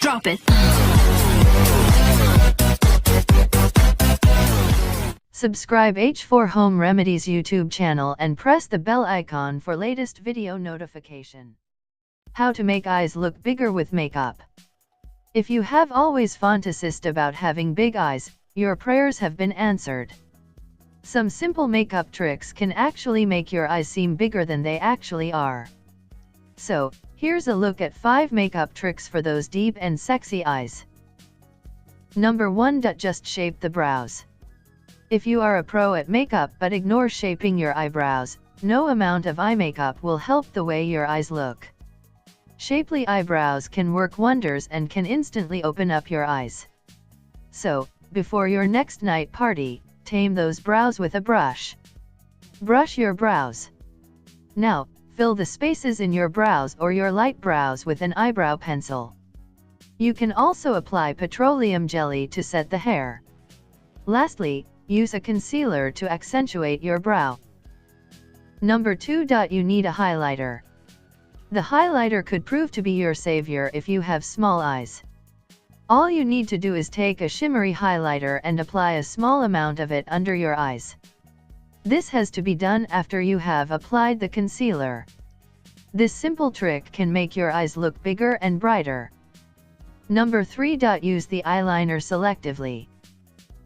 Drop it. Subscribe H4 Home Remedies YouTube channel and press the bell icon for latest video notification. How to make eyes look bigger with makeup. If you have always fantasized about having big eyes, your prayers have been answered. Some simple makeup tricks can actually make your eyes seem bigger than they actually are. So, here's a look at 5 makeup tricks for those deep and sexy eyes. Number 1. Just shape the brows. If you are a pro at makeup but ignore shaping your eyebrows, no amount of eye makeup will help the way your eyes look. Shapely eyebrows can work wonders and can instantly open up your eyes. So, before your next night party, tame those brows with a brush. Brush your brows. Now, fill the spaces in your brows or your light brows with an eyebrow pencil. You can also apply petroleum jelly to set the hair. Lastly, use a concealer to accentuate your brow. Number 2. You need a highlighter. The highlighter could prove to be your savior if you have small eyes. All you need to do is take a shimmery highlighter and apply a small amount of it under your eyes. This has to be done after you have applied the concealer. This simple trick can make your eyes look bigger and brighter. Number 3. Use the eyeliner selectively.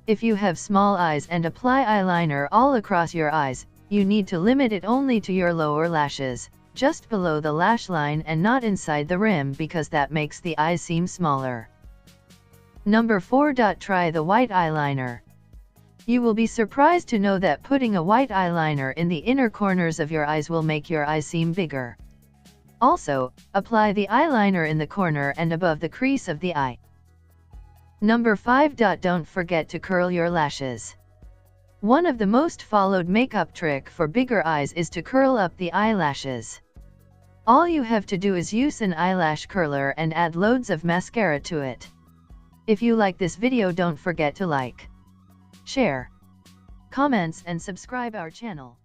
If you have small eyes and apply eyeliner all across your eyes, you need to limit it only to your lower lashes, just below the lash line and not inside the rim because that makes the eyes seem smaller. Number 4. Try the white eyeliner. You will be surprised to know that putting a white eyeliner in the inner corners of your eyes will make your eyes seem bigger. Also, apply the eyeliner in the corner and above the crease of the eye. Number 5. Don't forget to curl your lashes. One of the most followed makeup trick for bigger eyes is to curl up the eyelashes. All you have to do is use an eyelash curler and add loads of mascara to it. If you like this video, don't forget to like, share, comments and subscribe our channel.